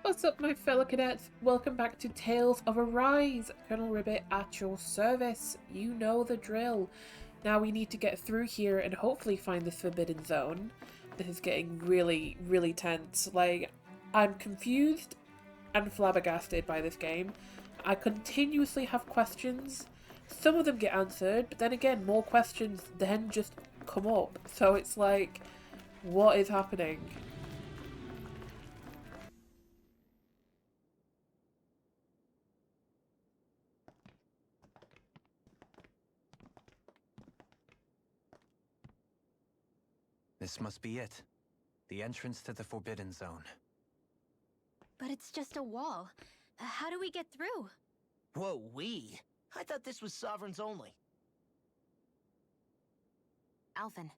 What's up, my fellow cadets? Welcome back to Tales of Arise. Colonel Ribbit at your service. You know the drill. Now we need to get through here and hopefully find this forbidden zone. This is getting really, really tense. Like, I'm confused and flabbergasted by this game. I continuously have questions. Some of them get answered, but then again, more questions then just come up. So it's like, what is happening? This must be it. The entrance to the Forbidden Zone. But it's just a wall. How do we get through? Whoa, we? I thought this was Sovereigns only. Alphen.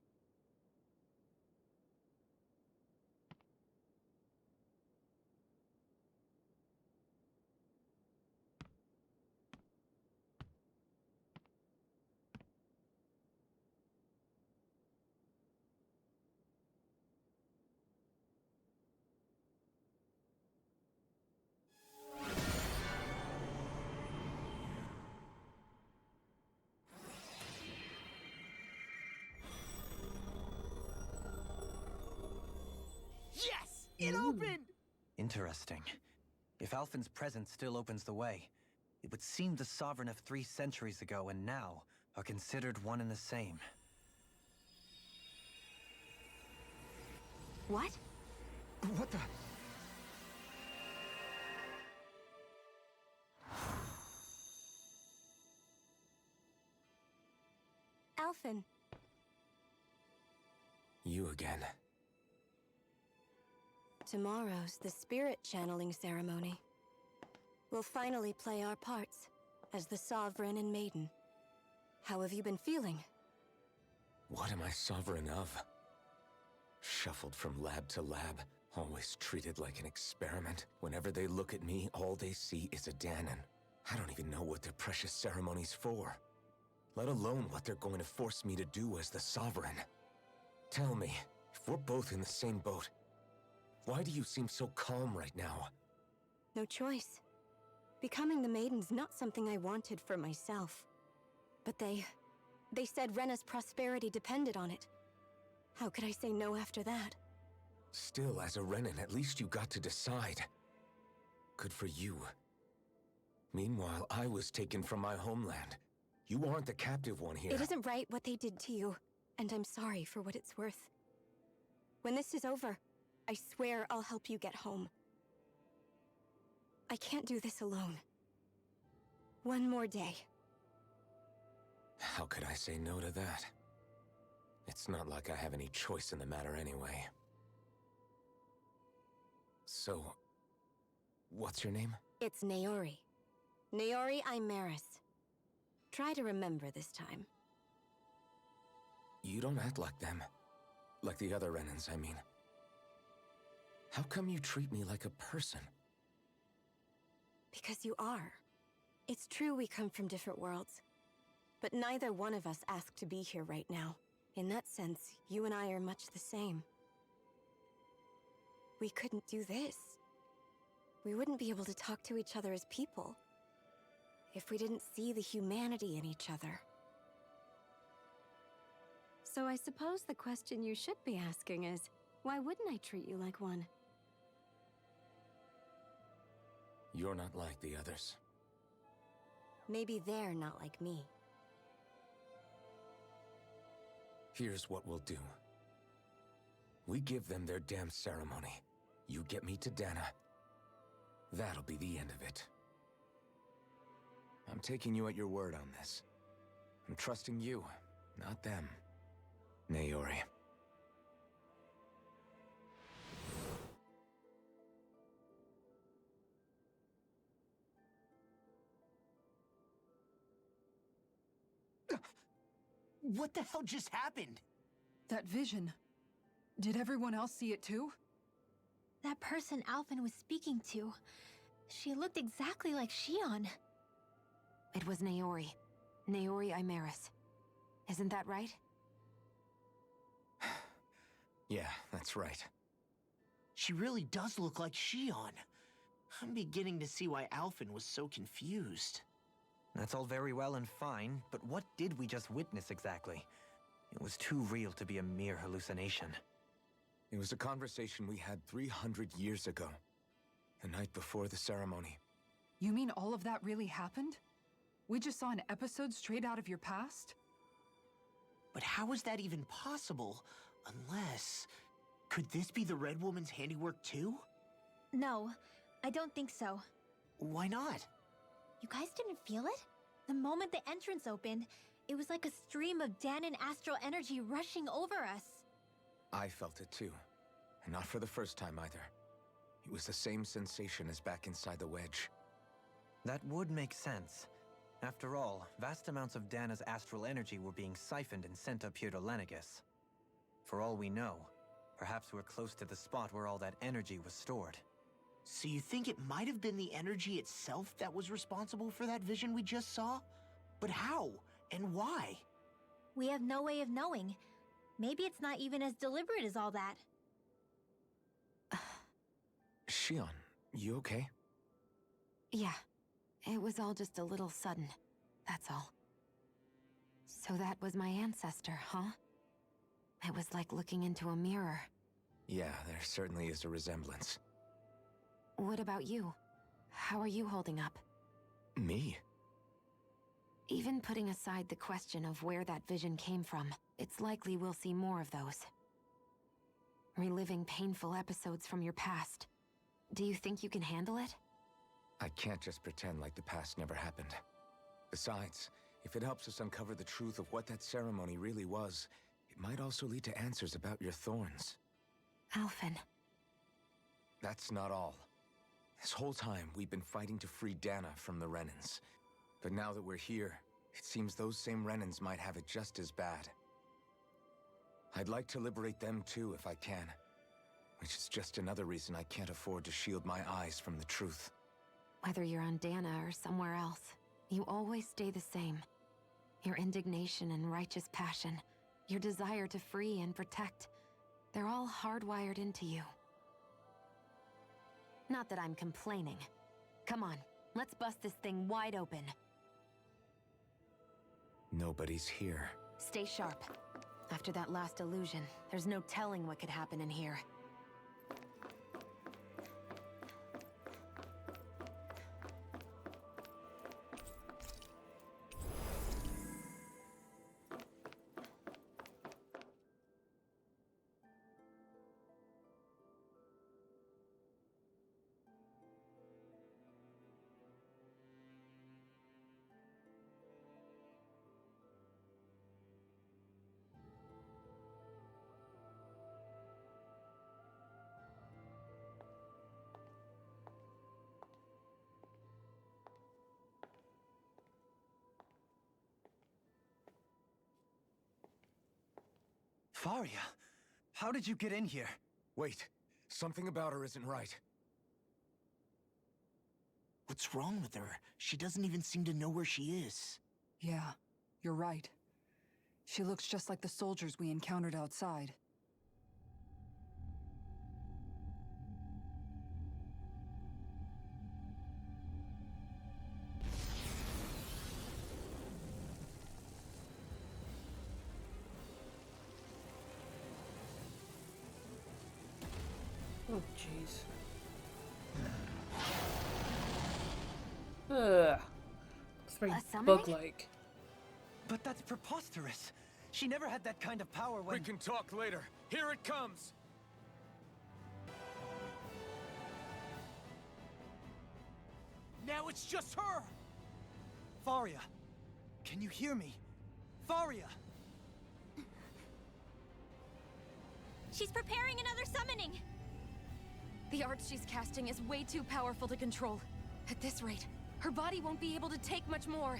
Yes! It opened! Interesting. If Alphen's presence still opens the way, it would seem the Sovereign of 3 centuries ago and now are considered one and the same. What? What the? Alphen. You again. Tomorrow's the spirit channeling ceremony. We'll finally play our parts as the Sovereign and Maiden. How have you been feeling? What am I sovereign of? Shuffled from lab to lab, always treated like an experiment. Whenever they look at me, all they see is a Danon. I don't even know what their precious ceremony's for, let alone what they're going to force me to do as the Sovereign. Tell me, if we're both in the same boat, why do you seem so calm right now? No choice. Becoming the Maiden's not something I wanted for myself. But they said Rena's prosperity depended on it. How could I say no after that? Still, as a Renan, at least you got to decide. Good for you. Meanwhile, I was taken from my homeland. You aren't the captive one here. It isn't right what they did to you, and I'm sorry for what it's worth. When this is over, I swear I'll help you get home. I can't do this alone. One more day. How could I say no to that? It's not like I have any choice in the matter anyway. So, what's your name? It's Naori. Naori Imaris. Try to remember this time. You don't act like them. Like the other Renans, I mean. How come you treat me like a person? Because you are. It's true we come from different worlds. But neither one of us asked to be here right now. In that sense, you and I are much the same. We couldn't do this. We wouldn't be able to talk to each other as people if we didn't see the humanity in each other. So I suppose the question you should be asking is, why wouldn't I treat you like one? You're not like the others. Maybe they're not like me. Here's what we'll do. We give them their damn ceremony. You get me to Dana. That'll be the end of it. I'm taking you at your word on this. I'm trusting you, not them. Naori. What the hell just happened? That vision. Did everyone else see it too? That person Alphen was speaking to, she looked exactly like Shion. It was Naori. Naori Imaris. Isn't that right? Yeah, that's right. She really does look like Shion. I'm beginning to see why Alphen was so confused. That's all very well and fine, but what did we just witness exactly? It was too real to be a mere hallucination. It was a conversation we had 300 years ago. The night before the ceremony. You mean all of that really happened? We just saw an episode straight out of your past? But how is that even possible? Unless... Could this be the Red Woman's handiwork too? No, I don't think so. Why not? You guys didn't feel it? The moment the entrance opened, it was like a stream of Danon astral energy rushing over us. I felt it too. And not for the first time either. It was the same sensation as back inside the wedge. That would make sense. After all, vast amounts of Dana's astral energy were being siphoned and sent up here to Lenegus. For all we know, perhaps we're close to the spot where all that energy was stored. So you think it might have been the energy itself that was responsible for that vision we just saw? But how? And why? We have no way of knowing. Maybe it's not even as deliberate as all that. Shion, you okay? Yeah, it was all just a little sudden, that's all. So that was my ancestor, huh? It was like looking into a mirror. Yeah, there certainly is a resemblance. What about you? How are you holding up? Me? Even putting aside the question of where that vision came from, it's likely we'll see more of those. Reliving painful episodes from your past. Do you think you can handle it? I can't just pretend like the past never happened. Besides, if it helps us uncover the truth of what that ceremony really was, it might also lead to answers about your thorns. Alphen. That's not all. This whole time, we've been fighting to free Dana from the Renans. But now that we're here, it seems those same Renans might have it just as bad. I'd like to liberate them too if I can. Which is just another reason I can't afford to shield my eyes from the truth. Whether you're on Dana or somewhere else, you always stay the same. Your indignation and righteous passion, your desire to free and protect, they're all hardwired into you. Not that I'm complaining. Come on, let's bust this thing wide open. Nobody's here. Stay sharp. After that last illusion, there's no telling what could happen in here. Faria, how did you get in here? Wait, something about her isn't right. What's wrong with her? She doesn't even seem to know where she is. Yeah, you're right. She looks just like the soldiers we encountered outside. Oh, jeez. Ugh. It's very A summoning? bug-like. But that's preposterous. She never had that kind of power when... We can talk later. Here it comes! Now it's just her! Faria, can you hear me? Faria! She's preparing another summoning! The art she's casting is way too powerful to control. At this rate, her body won't be able to take much more.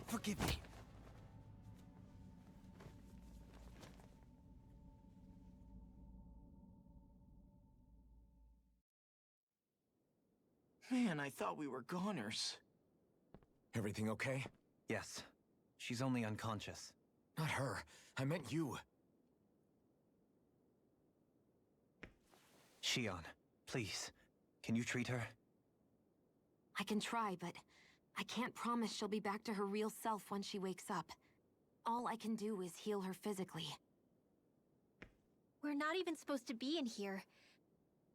Forgive me. Man, I thought we were goners. Everything okay? Yes. She's only unconscious. Not her. I meant you. Shion, please, can you treat her? I can try, but I can't promise she'll be back to her real self when she wakes up. All I can do is heal her physically. We're not even supposed to be in here.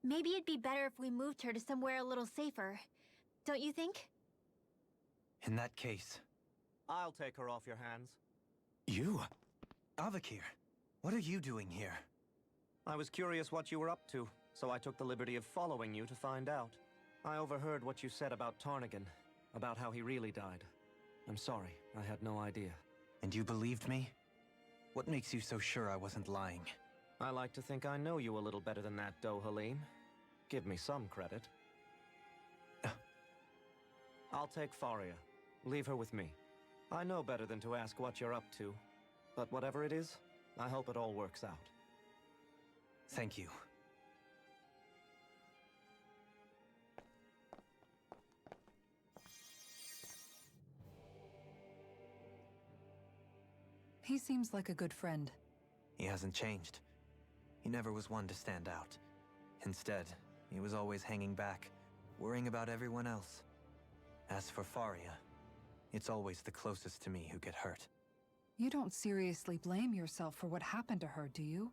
Maybe it'd be better if we moved her to somewhere a little safer. Don't you think? In that case... I'll take her off your hands. You? Avakir, what are you doing here? I was curious what you were up to, so I took the liberty of following you to find out. I overheard what you said about Tarnigan, about how he really died. I'm sorry, I had no idea. And you believed me? What makes you so sure I wasn't lying? I like to think I know you a little better than that, Dohalim. Give me some credit. I'll take Faria. Leave her with me. I know better than to ask what you're up to. But whatever it is, I hope it all works out. Thank you. He seems like a good friend. He hasn't changed. He never was one to stand out. Instead, he was always hanging back, worrying about everyone else. As for Faria, it's always the closest to me who get hurt. You don't seriously blame yourself for what happened to her, do you?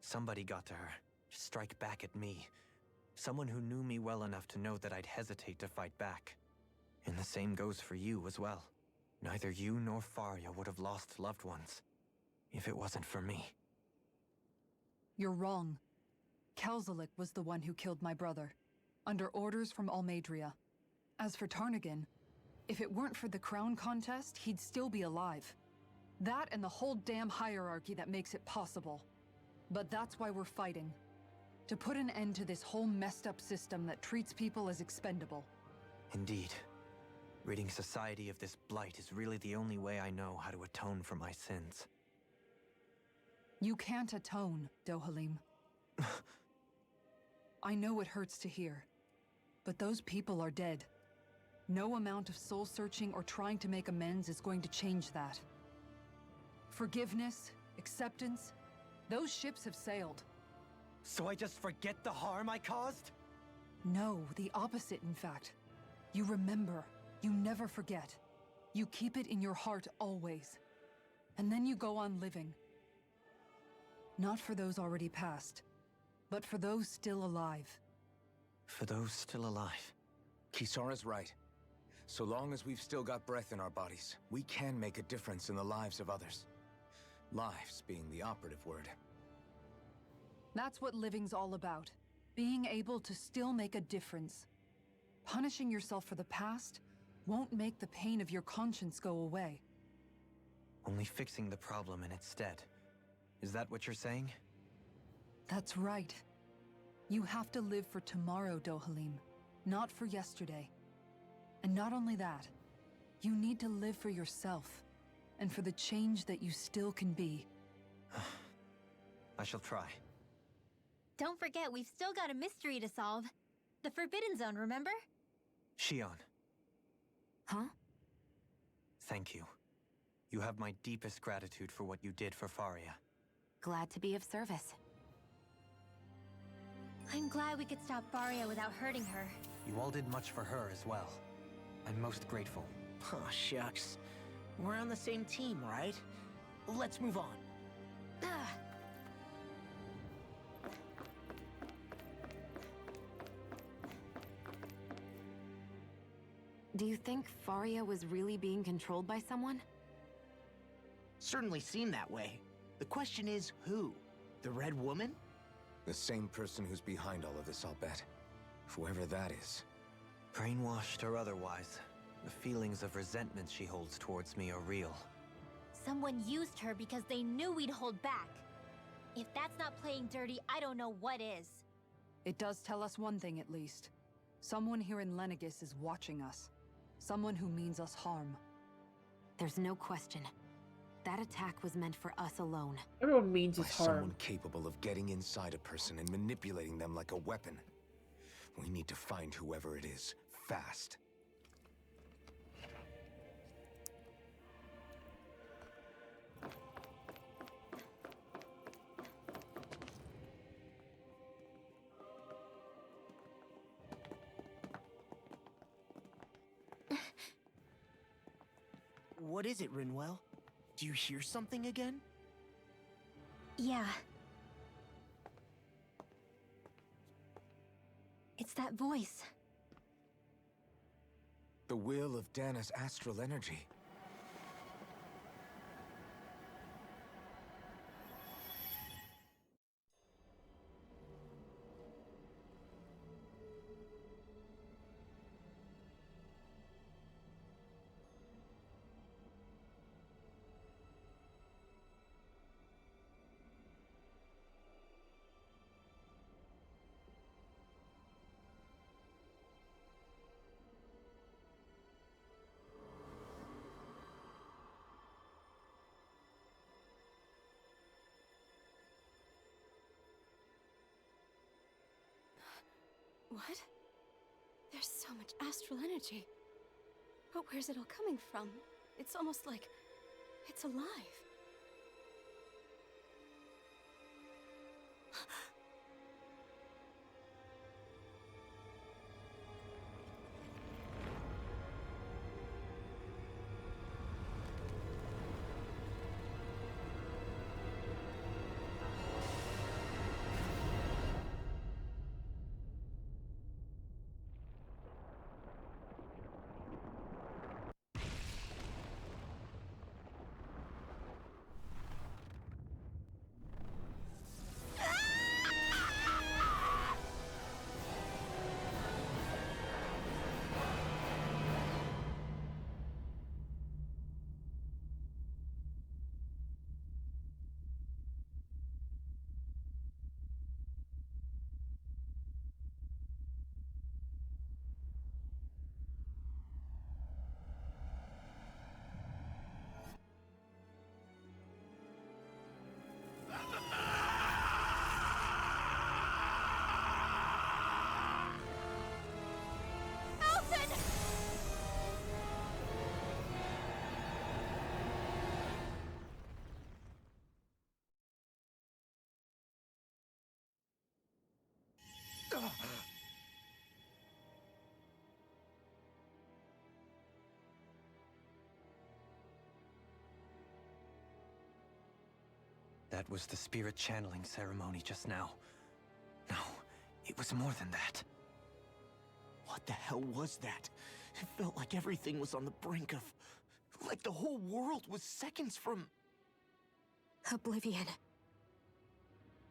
Somebody got to her, to strike back at me. Someone who knew me well enough to know that I'd hesitate to fight back. And the same goes for you as well. Neither you nor Faria would have lost loved ones, if it wasn't for me. You're wrong. Kelzelik was the one who killed my brother, under orders from Almadria. As for Tarnigan, if it weren't for the crown contest, he'd still be alive. That and the whole damn hierarchy that makes it possible. But that's why we're fighting. To put an end to this whole messed up system that treats people as expendable. Indeed. Ridding society of this blight is really the only way I know how to atone for my sins. You can't atone, Dohalim. I know it hurts to hear, but those people are dead. No amount of soul-searching or trying to make amends is going to change that. Forgiveness, acceptance, those ships have sailed. So I just forget the harm I caused? No, the opposite, in fact. You remember. You never forget. You keep it in your heart always. And then you go on living. Not for those already passed, but for those still alive. For those still alive. Kisara's right. So long as we've still got breath in our bodies, we can make a difference in the lives of others. Lives being the operative word. That's what living's all about. Being able to still make a difference. Punishing yourself for the past won't make the pain of your conscience go away. Only fixing the problem in its stead. Is that what you're saying? That's right. You have to live for tomorrow, Dohalim, not for yesterday. And not only that, you need to live for yourself, and for the change that you still can be. I shall try. Don't forget, we've still got a mystery to solve. The Forbidden Zone, remember? Shion, Huh? thank you. You have my deepest gratitude for what you did for Faria. Glad to be of service. I'm glad we could stop Faria without hurting her. You all did much for her as well. I'm most grateful. Oh, shucks. We're on the same team, right? Let's move on. Ugh. Do you think Faria was really being controlled by someone? Certainly seemed that way. The question is, who? The Red Woman? The same person who's behind all of this, I'll bet. Whoever that is. Brainwashed or otherwise, the feelings of resentment she holds towards me are real. Someone used her because they knew we'd hold back. If that's not playing dirty, I don't know what is. It does tell us one thing at least. Someone here in Lenegis is watching us. Someone who means us harm. There's no question. That attack was meant for us alone. Everyone means By us harm. someone capable of getting inside a person and manipulating them like a weapon. We need to find whoever it is, fast. What is it, Rinwell? Do you hear something again? Yeah. It's that voice. The will of Dana's astral energy. What? There's so much astral energy. But where's it all coming from? It's almost like it's alive. Alphen! That was the spirit channeling ceremony just now. No, it was more than that. What the hell was that? It felt like everything was on the brink of... like the whole world was seconds from... Oblivion.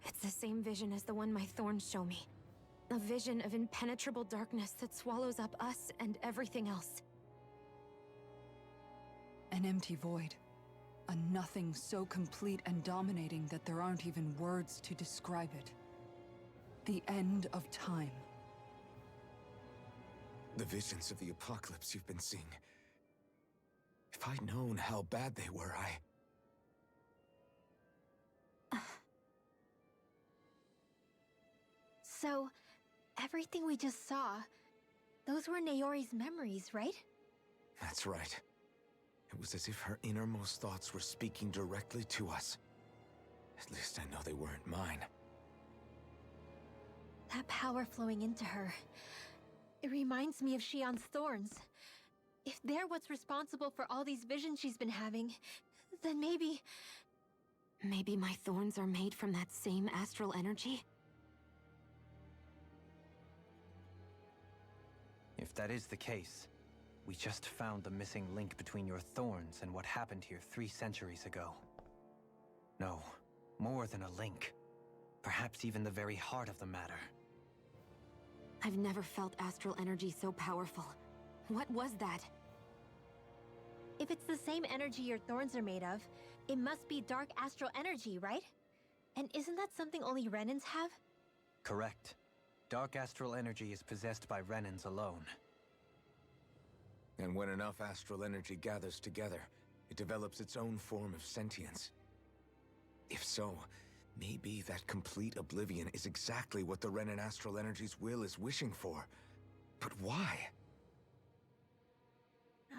It's the same vision as the one my thorns show me. A vision of impenetrable darkness that swallows up us and everything else. An empty void. A nothing so complete and dominating that there aren't even words to describe it. The end of time. The visions of the apocalypse you've been seeing. If I'd known how bad they were, So, everything we just saw, those were Naori's memories, right? That's right. It was as if her innermost thoughts were speaking directly to us. At least I know they weren't mine. That power flowing into her. It reminds me of Shion's thorns. If they're what's responsible for all these visions she's been having, then maybe... Maybe my thorns are made from that same astral energy? If that is the case, we just found the missing link between your thorns and what happened here 3 centuries ago. No, more than a link. Perhaps even the very heart of the matter. I've never felt astral energy so powerful. What was that? If it's the same energy your thorns are made of, it must be dark astral energy, right? And isn't that something only Renans have? Correct. Dark astral energy is possessed by Renans alone. And when enough astral energy gathers together, it develops its own form of sentience. If so, maybe that complete oblivion is exactly what the Renan astral energy's will is wishing for. But why?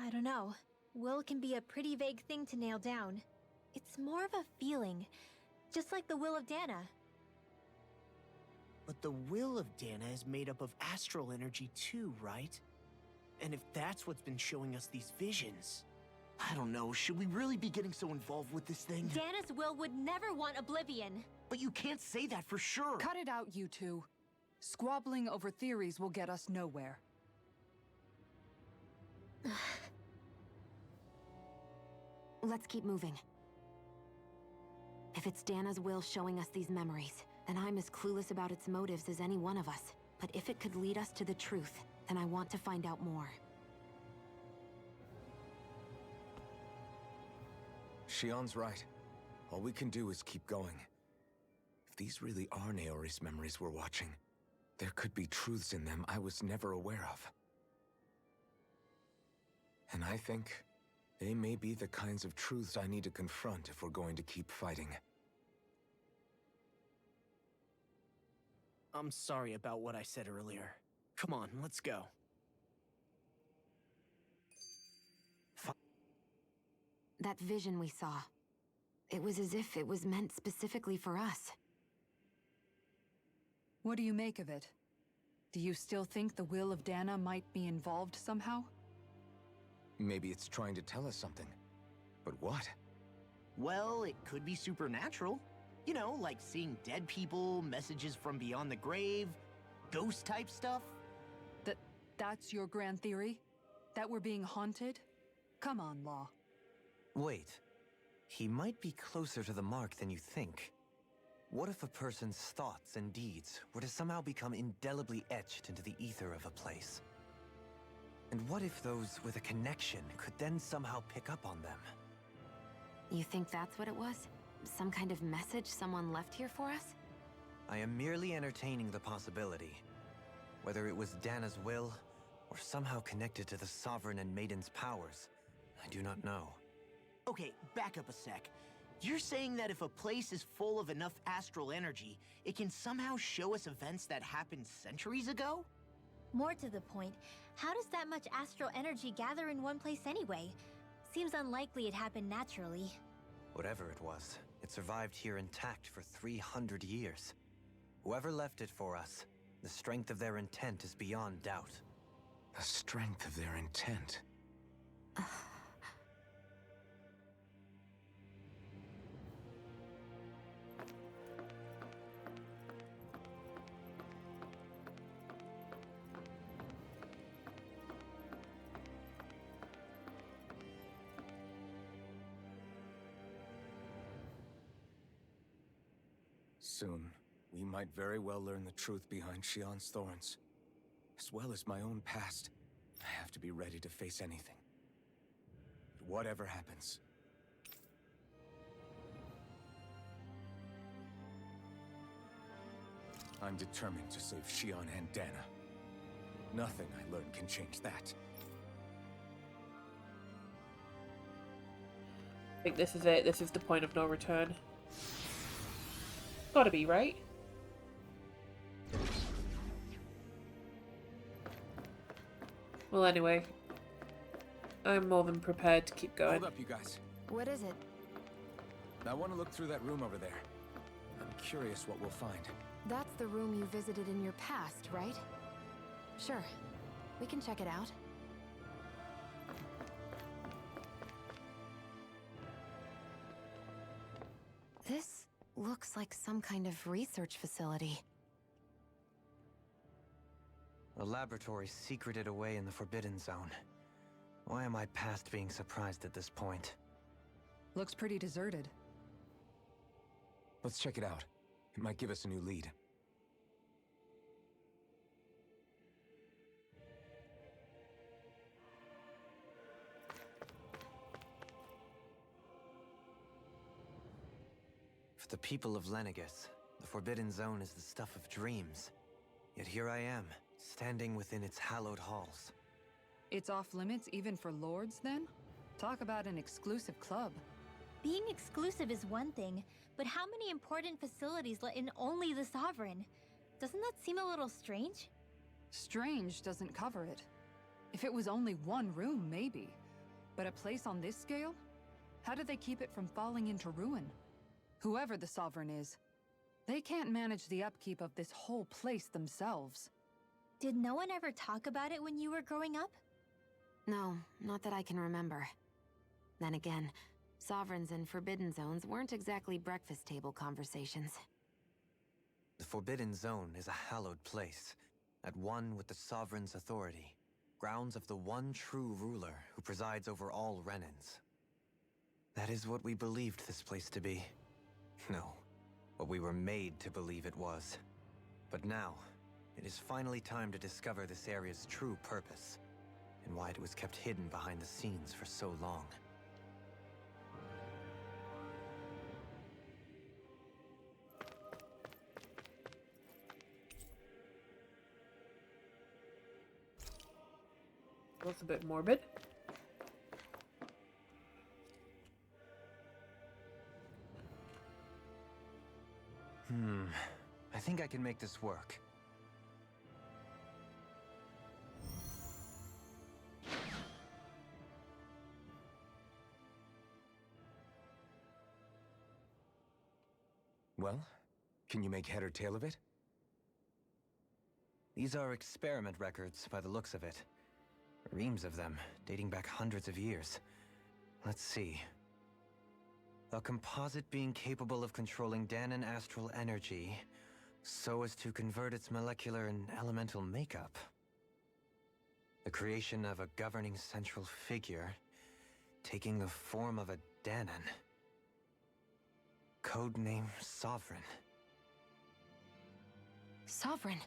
I don't know. Will can be a pretty vague thing to nail down. It's more of a feeling, just like the will of Dana. But the will of Dana is made up of astral energy too, right? And if that's what's been showing us these visions... I don't know, should we really be getting so involved with this thing? Dana's will would never want oblivion. But you can't say that for sure. Cut it out, you two. Squabbling over theories will get us nowhere. Let's keep moving. If it's Dana's will showing us these memories, then I'm as clueless about its motives as any one of us. But if it could lead us to the truth, then I want to find out more. Shion's right. All we can do is keep going. If these really are Naori's memories we're watching, there could be truths in them I was never aware of. And I think they may be the kinds of truths I need to confront if we're going to keep fighting. I'm sorry about what I said earlier. Come on, let's go. That vision we saw. It was as if it was meant specifically for us. What do you make of it? Do you still think the will of Dana might be involved somehow? Maybe it's trying to tell us something. But what? Well, it could be supernatural. You know, like seeing dead people, messages from beyond the grave, ghost-type stuff. That's your grand theory? That we're being haunted? Come on, Law. Wait. He might be closer to the mark than you think. What if a person's thoughts and deeds were to somehow become indelibly etched into the ether of a place? And what if those with a connection could then somehow pick up on them? You think that's what it was? Some kind of message someone left here for us? I am merely entertaining the possibility. Whether it was Dana's will, or somehow connected to the Sovereign and Maiden's powers, I do not know. Okay, back up a sec. You're saying that if a place is full of enough astral energy, it can somehow show us events that happened centuries ago? More to the point, how does that much astral energy gather in one place anyway? Seems unlikely it happened naturally. Whatever it was, it survived here intact for 300 years. Whoever left it for us, the strength of their intent is beyond doubt. The strength of their intent. Soon, we might very well learn the truth behind Shion's thorns. As well as my own past, I have to be ready to face anything. Whatever happens. I'm determined to save Shion and Dana. Nothing I learn can change that. I think this is it. This is the point of no return. Gotta be, right? Well, anyway. I'm more than prepared to keep going. Hold up, you guys. What is it? I want to look through that room over there. I'm curious what we'll find. That's the room you visited in your past, right? Sure. We can check it out. This looks like some kind of research facility. A laboratory secreted away in the Forbidden Zone. Why am I past being surprised at this point? Looks pretty deserted. Let's check it out. It might give us a new lead. For the people of Lenegis, the Forbidden Zone is the stuff of dreams. Yet here I am, standing within its hallowed halls. It's off limits even for lords, then? Talk about an exclusive club. Being exclusive is one thing, but how many important facilities let in only the Sovereign? Doesn't that seem a little strange? Strange doesn't cover it. If it was only one room, maybe. But a place on this scale? How do they keep it from falling into ruin? Whoever the Sovereign is, they can't manage the upkeep of this whole place themselves. Did no one ever talk about it when you were growing up? No, not that I can remember. Then again, sovereigns and forbidden zones weren't exactly breakfast table conversations. The Forbidden Zone is a hallowed place, at one with the Sovereign's authority, grounds of the one true ruler who presides over all Renans. That is what we believed this place to be. No, what we were made to believe it was. But now, it is finally time to discover this area's true purpose, and why it was kept hidden behind the scenes for so long. That's a bit morbid. I think I can make this work. Well, can you make head or tail of it? These are experiment records, by the looks of it. Reams of them, dating back hundreds of years. Let's see. A composite being capable of controlling Danan astral energy, so as to convert its molecular and elemental makeup. The creation of a governing central figure, taking the form of a Danan. Codename Sovereign. Sovereign?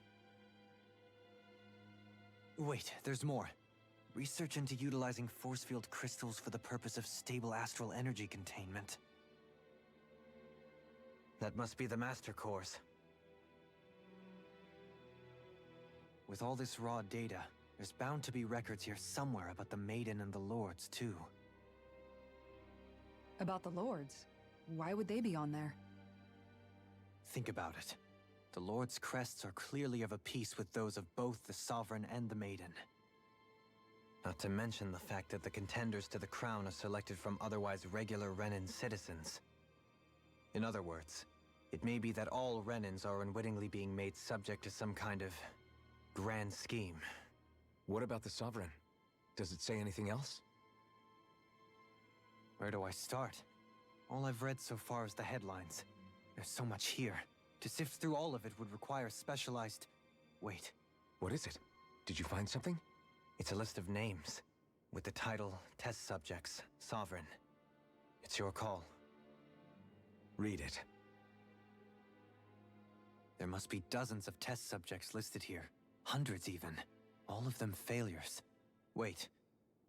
Wait, there's more. Research into utilizing force field crystals for the purpose of stable astral energy containment. That must be the Master Cores. With all this raw data, there's bound to be records here somewhere about the Maiden and the Lords, too. About the Lords? Why would they be on there? Think about it. The Lord's crests are clearly of a piece with those of both the Sovereign and the Maiden. Not to mention the fact that the contenders to the crown are selected from otherwise regular Renan citizens. In other words, it may be that all Renans are unwittingly being made subject to some kind of grand scheme. What about the Sovereign? Does it say anything else? Where do I start? All I've read so far is the headlines. There's so much here. To sift through all of it would require specialized... Wait. What is it? Did you find something? It's a list of names, with the title Test Subjects, Sovereign. It's your call. Read it. There must be dozens of test subjects listed here. Hundreds even. All of them failures. Wait,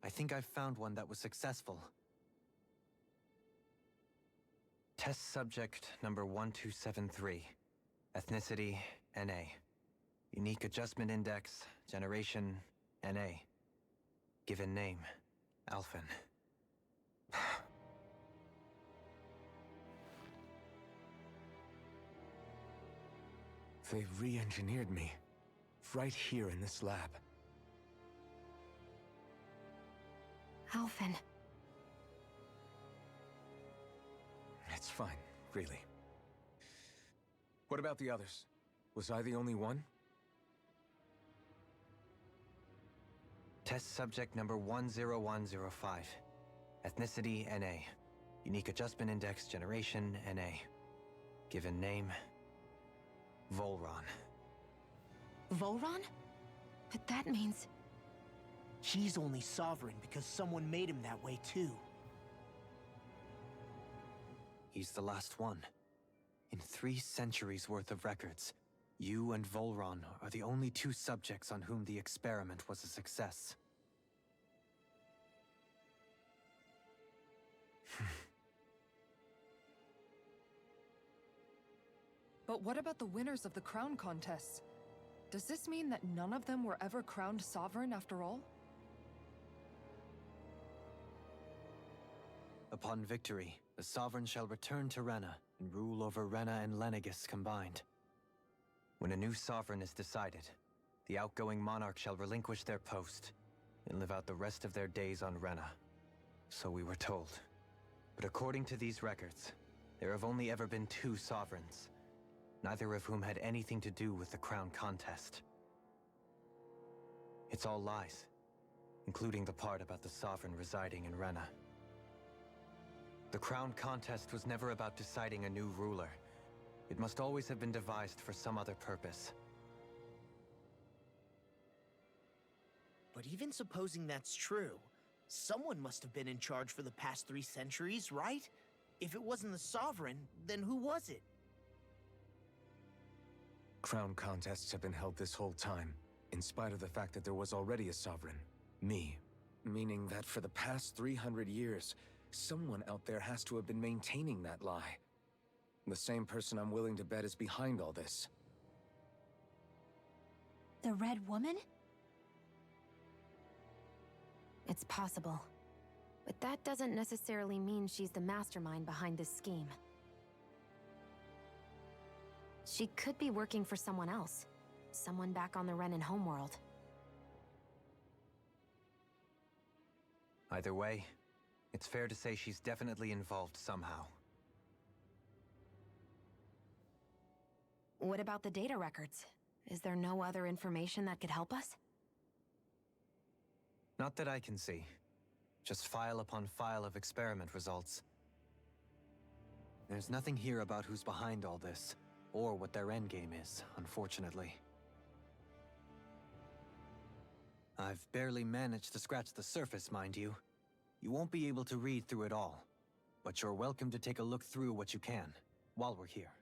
I think I've found one that was successful. Test subject number 1273. Ethnicity, NA. Unique Adjustment Index, Generation, NA. Given name, Alphen. They've re-engineered me. Right here in this lab. Alphen. It's fine, really. What about the others? Was I the only one? Test subject number 10105. Ethnicity, NA. Unique Adjustment Index, Generation, NA. Given name, Volron. Volron? But that means... He's only sovereign because someone made him that way too. He's the last one. In 3 centuries worth of records, you and Volron are the only 2 subjects on whom the experiment was a success. But what about the winners of the crown contests? Does this mean that none of them were ever crowned sovereign after all? Upon victory, the Sovereign shall return to Rena and rule over Rena and Lenegis combined. When a new Sovereign is decided, the outgoing monarch shall relinquish their post and live out the rest of their days on Rena. So we were told. But according to these records, there have only ever been 2 Sovereigns, neither of whom had anything to do with the crown contest. It's all lies, including the part about the Sovereign residing in Rena. The crown contest was never about deciding a new ruler. It must always have been devised for some other purpose. But even supposing that's true, someone must have been in charge for the past 3 centuries, right? If it wasn't the Sovereign, then who was it? Crown contests have been held this whole time, in spite of the fact that there was already a Sovereign. Me. Meaning that for the past 300 years, someone out there has to have been maintaining that lie. The same person I'm willing to bet is behind all this. The Red Woman? It's possible. But that doesn't necessarily mean she's the mastermind behind this scheme. She could be working for someone else. Someone back on the Renan homeworld. Either way, it's fair to say she's definitely involved somehow. What about the data records? Is there no other information that could help us? Not that I can see. Just file upon file of experiment results. There's nothing here about who's behind all this, or what their endgame is, unfortunately. I've barely managed to scratch the surface, mind you. You won't be able to read through it all, but you're welcome to take a look through what you can, while we're here.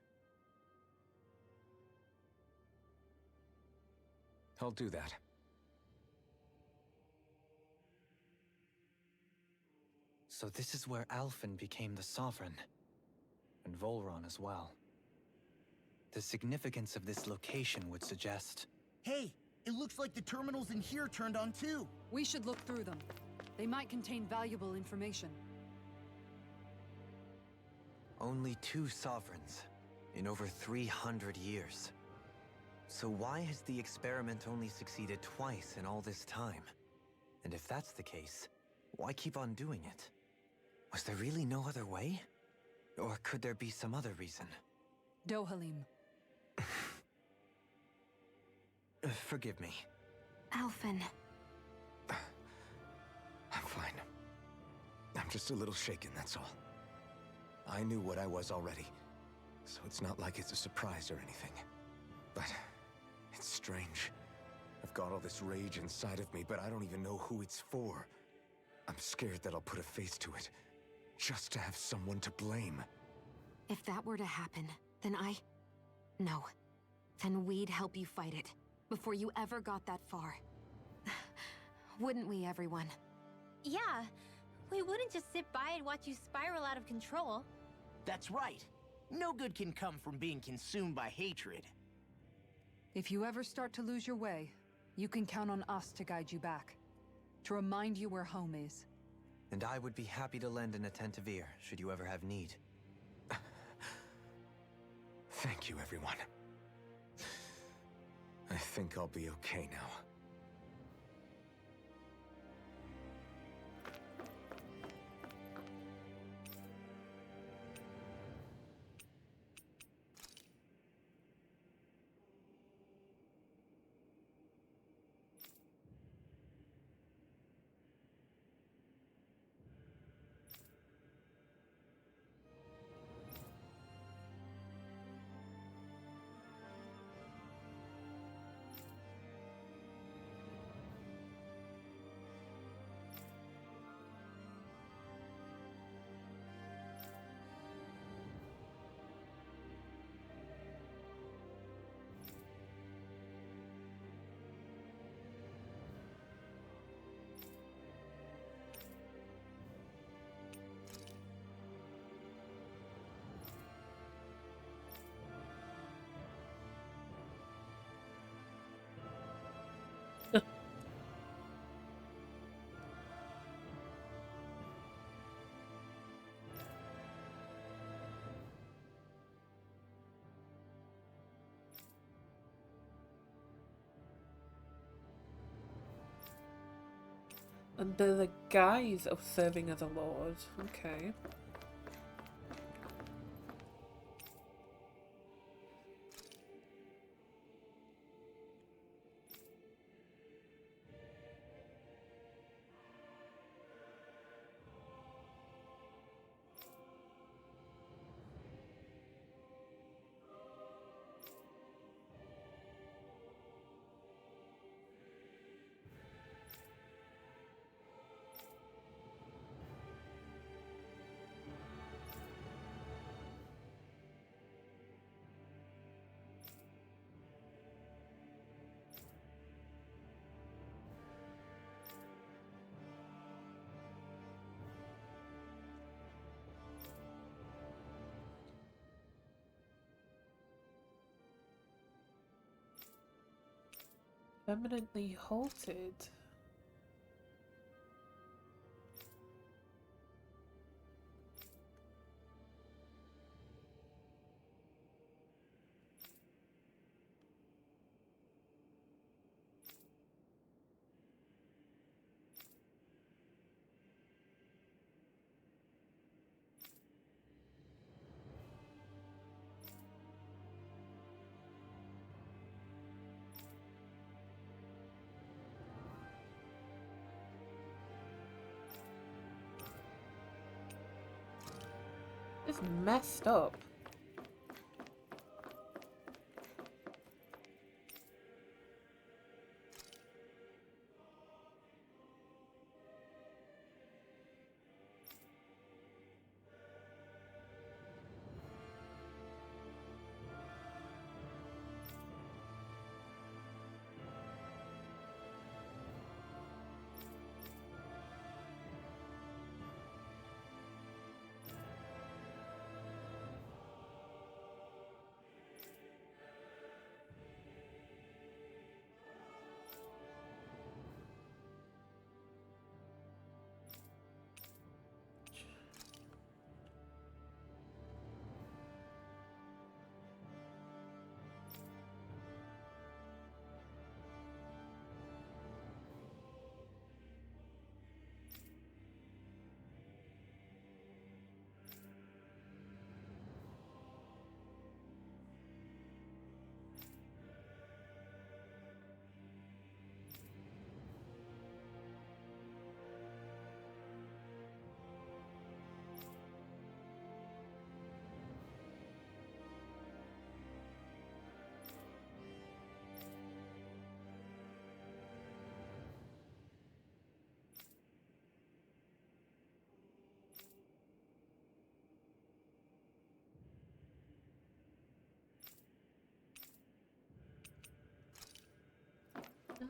I'll do that. So this is where Alphen became the Sovereign, and Volron as well. The significance of this location would suggest... Hey, it looks like the terminals in here turned on too. We should look through them. They might contain valuable information. Only 2 sovereigns in over 300 years. So why has the experiment only succeeded twice in all this time? And if that's the case, why keep on doing it? Was there really no other way? Or could there be some other reason? Dohalim. Forgive me. Alphen. I'm fine. I'm just a little shaken, that's all. I knew what I was already, so it's not like it's a surprise or anything. But it's strange. I've got all this rage inside of me, but I don't even know who it's for. I'm scared that I'll put a face to it, just to have someone to blame. If that were to happen, then No. Then we'd help you fight it, before you ever got that far. Wouldn't we, everyone? Yeah, we wouldn't just sit by and watch you spiral out of control. That's right. No good can come from being consumed by hatred. If you ever start to lose your way, you can count on us to guide you back. To remind you where home is. And I would be happy to lend an attentive ear, should you ever have need. Thank you, everyone. I think I'll be okay now. Under the guise of serving as a lord. Okay. Permanently halted. It's messed up.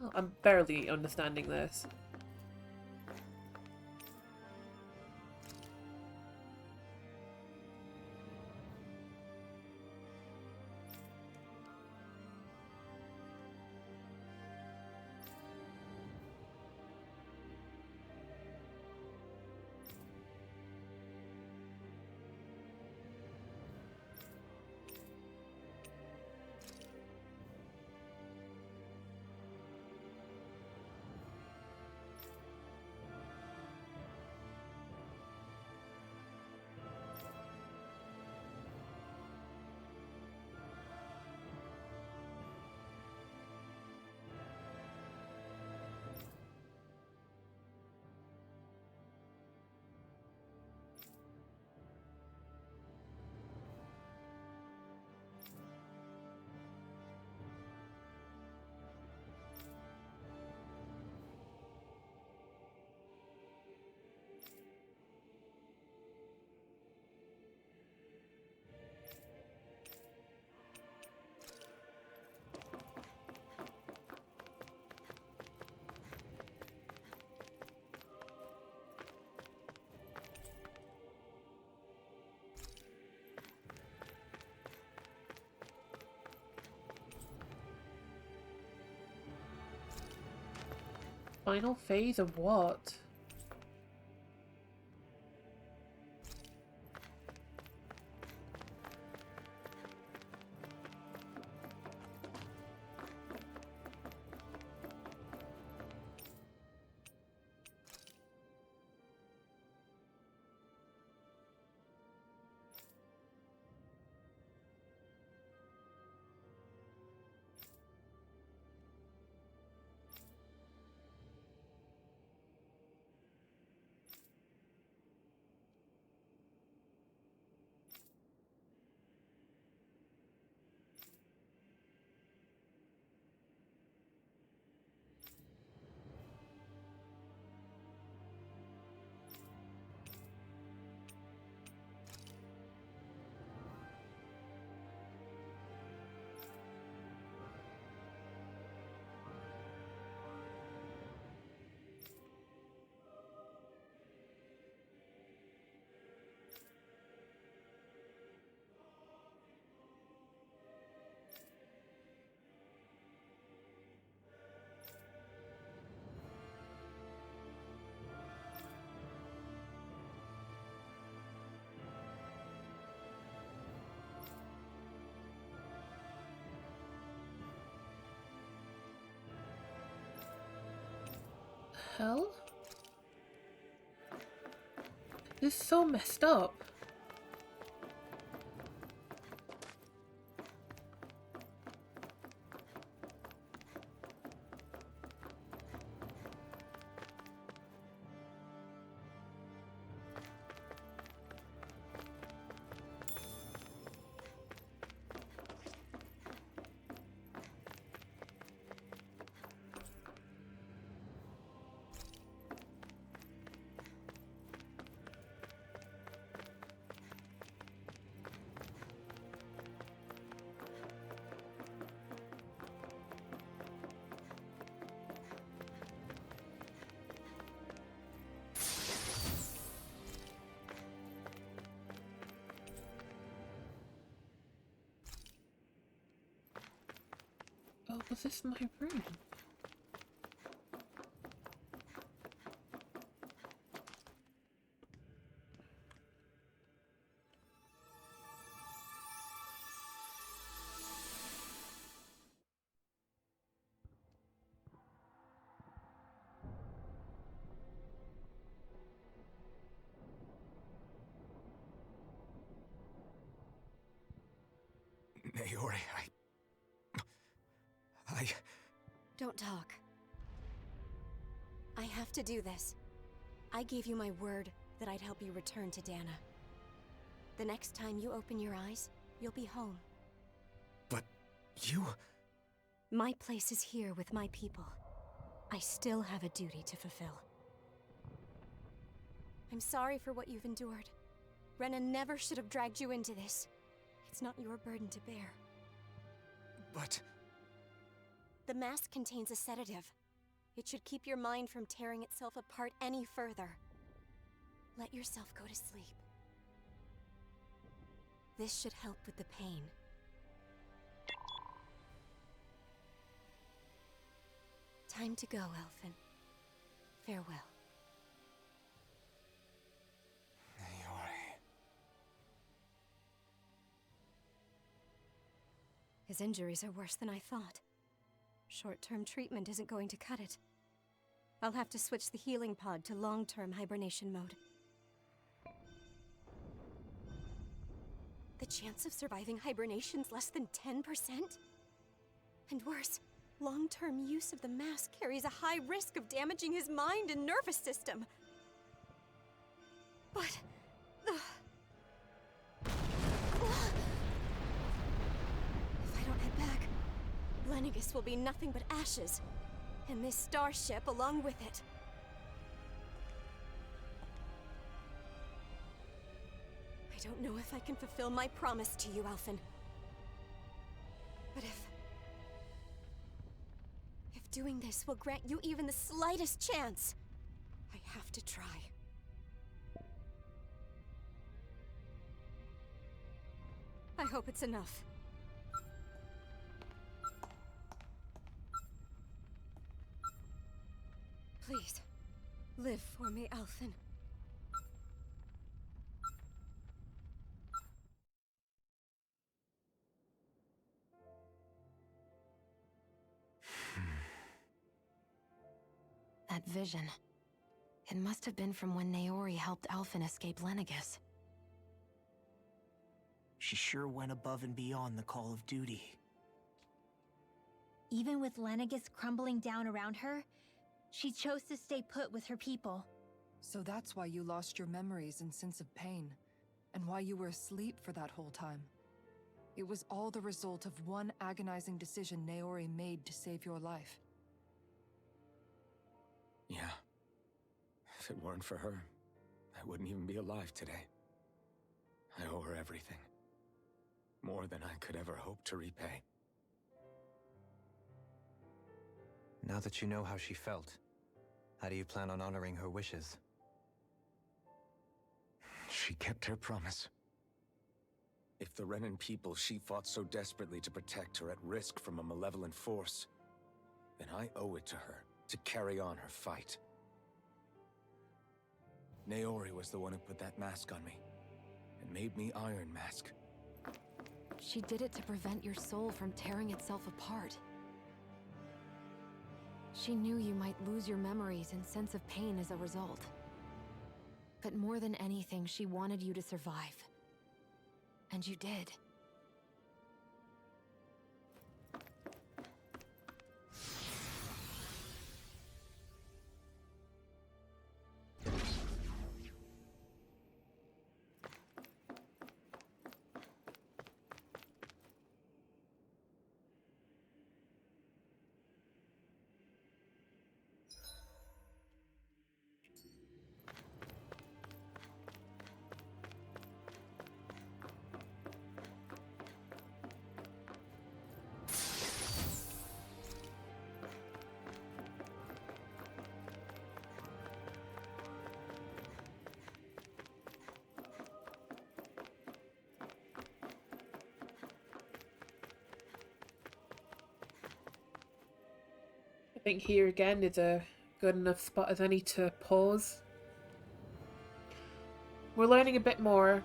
Oh, I'm barely understanding this. Final phase of what? hell? This is so messed up. Oh, was this my room? Naori, Don't talk. I have to do this. I gave you my word that I'd help you return to Dana. The next time you open your eyes, you'll be home. But you... My place is here with my people. I still have a duty to fulfill. I'm sorry for what you've endured. Renan never should have dragged you into this. It's not your burden to bear. But... The mask contains a sedative. It should keep your mind from tearing itself apart any further. Let yourself go to sleep. This should help with the pain. Time to go, Alphen. Farewell. Naori... His injuries are worse than I thought. Short-term treatment isn't going to cut it. I'll have to switch the healing pod to long-term hibernation mode. The chance of surviving hibernation's less than 10%? And worse, long-term use of the mask carries a high risk of damaging his mind and nervous system. But... If I don't head back, Lenegis will be nothing but ashes, and this starship along with it. I don't know if I can fulfill my promise to you, Alphen. But if doing this will grant you even the slightest chance, I have to try. I hope it's enough. Please, live for me, Alphen. That vision. It must have been from when Naori helped Alphen escape Lenegis. She sure went above and beyond the call of duty. Even with Lenegis crumbling down around her, she chose to stay put with her people. So that's why you lost your memories and sense of pain, and why you were asleep for that whole time. It was all the result of one agonizing decision Naori made to save your life. Yeah. If it weren't for her, I wouldn't even be alive today. I owe her everything. More than I could ever hope to repay. Now that you know how she felt, how do you plan on honoring her wishes? She kept her promise. If the Renan people she fought so desperately to protect are at risk from a malevolent force, then I owe it to her to carry on her fight. Naori was the one who put that mask on me, and made me Iron Mask. She did it to prevent your soul from tearing itself apart. She knew you might lose your memories and sense of pain as a result. But more than anything, she wanted you to survive. And you did. I think here again is a good enough spot as any to pause. We're learning a bit more,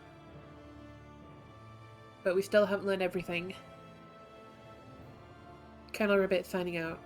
but we still haven't learned everything. Colonel Ribbit signing out.